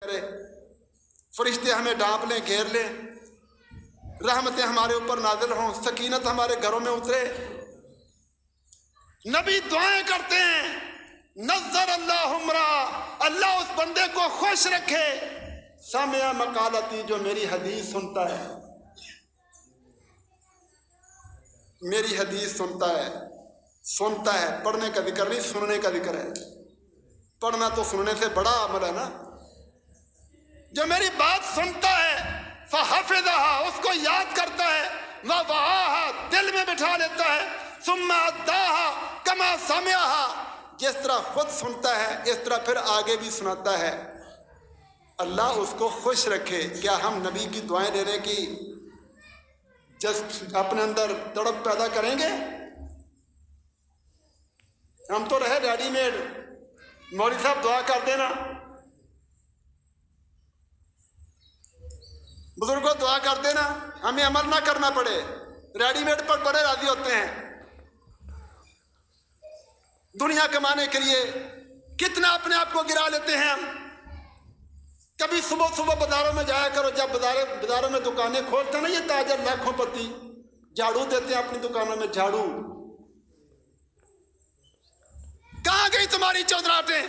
کرے, فرشتے ہمیں ڈانپ لیں, گھیر لیں, رحمتیں ہمارے اوپر نازل ہوں, سکینت ہمارے گھروں میں اترے. نبی دعائیں کرتے ہیں, نظر اللہ عمرہ, اللہ اس بندے کو خوش رکھے, سامع مقالتی, جو میری حدیث سنتا ہے, میری حدیث سنتا ہے. سنتا ہے, پڑھنے کا ذکر نہیں, سننے کا ذکر ہے. پڑھنا تو سننے سے بڑا عمل ہے نا. جو میری بات سنتا ہے, فحفظها, اس کو یاد کرتا ہے, ووعاها, دل میں بٹھا لیتا ہے, ثم اداها کما سمعها, جس طرح خود سنتا ہے اس طرح پھر آگے بھی سناتا ہے. اللہ اس کو خوش رکھے. کیا ہم نبی کی دعائیں لینے کی جسٹ اپنے اندر تڑپ پیدا کریں گے؟ ہم تو رہے ریڈی میڈ, مولوی صاحب دعا کر دینا, بزرگوں دعا کر دینا, ہمیں عمل نہ کرنا پڑے, ریڈی میڈ پر بڑے راضی ہوتے ہیں. دنیا کمانے کے لیے کتنا اپنے آپ کو گرا لیتے ہیں ہم. کبھی صبح صبح بازاروں میں جایا کرو, جب بازاروں میں دکانیں کھولتے ہیں نا یہ تاجر لاکھوں پتی, جھاڑو دیتے ہیں اپنی دکانوں میں, جھاڑو. کہاں گئی تمہاری چودراہٹیں؟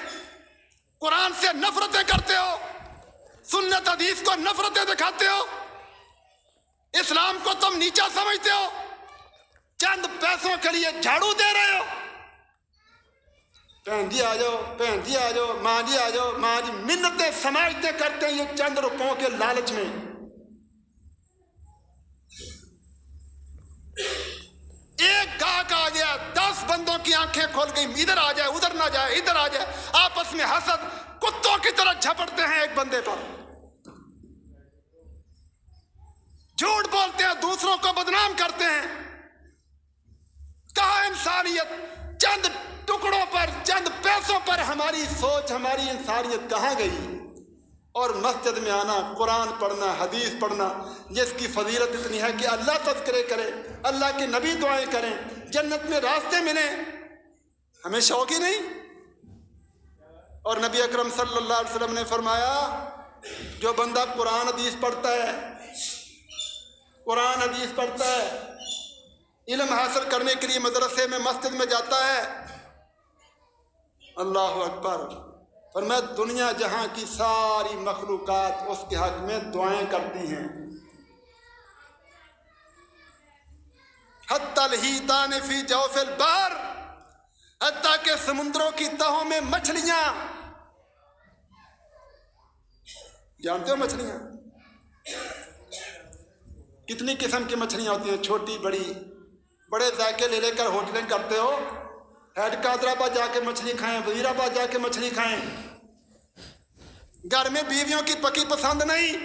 قرآن سے نفرتیں کرتے ہو, سنت حدیث کو نفرتیں دکھاتے ہو, اسلام کو تم نیچا سمجھتے ہو, چند پیسوں کے لیے جھاڑو دے رہے ہو. بہن جی آ جاؤ, بہن جی آ جاؤ, ماں جی آ جاؤ, ماں جی, منتیں سماجتیں کرتے ہیں یہ چند روپوں کے لالچ میں. ایک گاہک آ گیا, 10 بندوں کی آنکھیں کھول گئی, ادھر آ جائے, ادھر نہ جائے, ادھر آ جائے, آپس میں حسد کتوں کی طرح جھپٹتے ہیں ایک بندے پر. جھوٹ بولتے ہیں, دوسروں کو بدنام کرتے ہیں. کہاں انسانیت؟ چند ٹکڑوں پر, چند پیسوں پر ہماری سوچ, ہماری انسانیت کہاں گئی؟ اور مسجد میں آنا, قرآن پڑھنا, حدیث پڑھنا, جس کی فضیلت اتنی ہے کہ اللہ تذکرے کرے, اللہ کے نبی دعائیں کریں, جنت میں راستے ملیں, ہمیں شوق ہی نہیں. اور نبی اکرم صلی اللہ علیہ وسلم نے فرمایا, جو بندہ قرآن حدیث پڑھتا ہے, قرآن حدیث پڑھتا ہے, علم حاصل کرنے کے لیے مدرسے میں, مسجد میں جاتا ہے, اللہ اکبر, فرمایا دنیا جہاں کی ساری مخلوقات اس کے حق میں دعائیں کرتی ہیں. حتی الحیتان فی جوف البحر, حتیٰ کہ سمندروں کی تہوں میں مچھلیاں, جانتے ہو مچھلیاں کتنی قسم کی مچھلیاں ہوتی ہیں, چھوٹی بڑی, بڑے ذائقے لے لے کر ہوٹلنگ کرتے ہو. حیدرآباد جا کے مچھلی کھائیں, وزیر آباد جا کے مچھلی کھائیں, گھر میں بیویوں کی پکی پسند نہیں.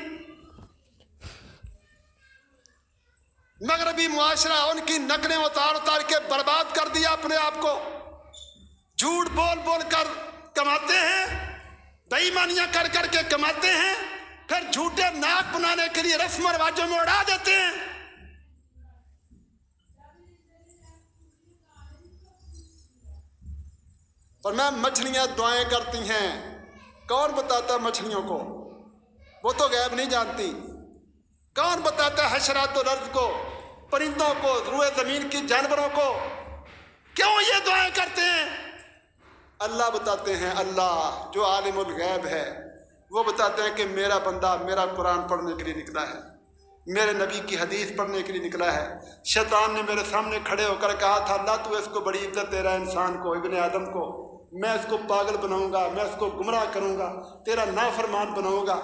مغربی معاشرہ ان کی نقلیں اتار اتار کے برباد کر دیا اپنے آپ کو. جھوٹ بول بول کر کماتے ہیں, بے ایمانیاں کر کر کے کماتے ہیں, پھر جھوٹے ناک بنانے کے لیے رسم و رواجوں میں اڑا دیتے ہیں. اور میں مچھلیاں دعائیں کرتی ہیں, کون بتاتا مچھلیوں کو؟ وہ تو غیب نہیں جانتی. کون بتاتا حشرات الارض کو, پرندوں کو, روئے زمین کی جانوروں کو کیوں یہ دعائیں کرتے ہیں؟ اللہ بتاتے ہیں, اللہ جو عالم الغیب ہے وہ بتاتے ہیں کہ میرا بندہ میرا قرآن پڑھنے کے لیے نکلا ہے, میرے نبی کی حدیث پڑھنے کے لیے نکلا ہے. شیطان نے میرے سامنے کھڑے ہو کر کہا تھا, اللہ تو اس کو بڑی عزت دے رہا ہے, انسان کو, ابن آدم کو, میں اس کو پاگل بناؤں گا, میں اس کو گمراہ کروں گا, تیرا نافرمان بناؤں گا.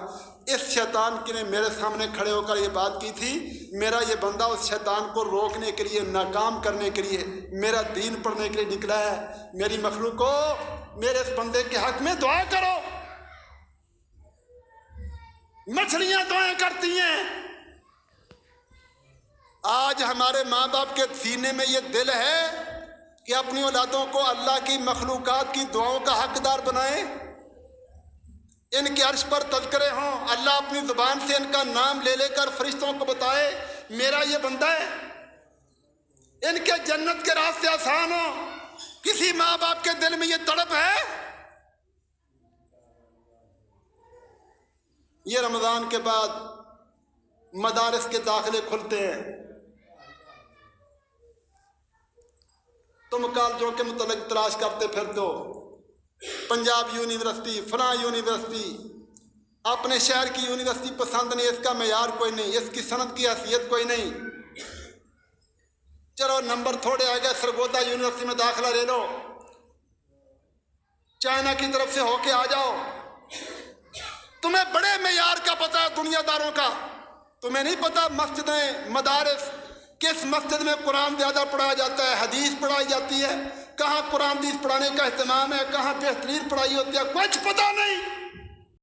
اس شیطان کے نے میرے سامنے کھڑے ہو کر یہ بات کی تھی, میرا یہ بندہ اس شیطان کو روکنے کے لیے, ناکام کرنے کے لیے, میرا دین پڑھنے کے لیے نکلا ہے. میری مخلوق کو, میرے اس بندے کے حق میں دعا کرو. مچھلیاں دعائیں کرتی ہیں. آج ہمارے ماں باپ کے سینے میں یہ دل ہے کہ اپنی اولادوں کو اللہ کی مخلوقات کی دعاؤں کا حقدار بنائیں, ان کے عرش پر تذکرے ہوں, اللہ اپنی زبان سے ان کا نام لے لے کر فرشتوں کو بتائے میرا یہ بندہ ہے, ان کے جنت کے راستے آسان ہوں. کسی ماں باپ کے دل میں یہ تڑپ ہے؟ یہ رمضان کے بعد مدارس کے داخلے کھلتے ہیں، تم کالجوں کے متعلق تلاش کرتے پھرتے ہو، پنجاب یونیورسٹی، فلاں یونیورسٹی، اپنے شہر کی یونیورسٹی پسند نہیں، اس کا معیار کوئی نہیں، اس کی صنعت کی حیثیت کوئی نہیں، چلو نمبر تھوڑے آ گئے، سرگودا یونیورسٹی میں داخلہ لے لو، چائنا کی طرف سے ہو کے آ جاؤ۔ تمہیں بڑے معیار کا پتہ ہے دنیا داروں کا، تمہیں نہیں پتہ مسجدیں، مدارس، کس مسجد میں قرآن زیادہ پڑھایا جاتا ہے، حدیث پڑھائی جاتی ہے، کہاں قرآن حدیث پڑھانے کا اہتمام ہے، کہاں بہترین پڑھائی ہوتی ہے، کچھ پتہ نہیں۔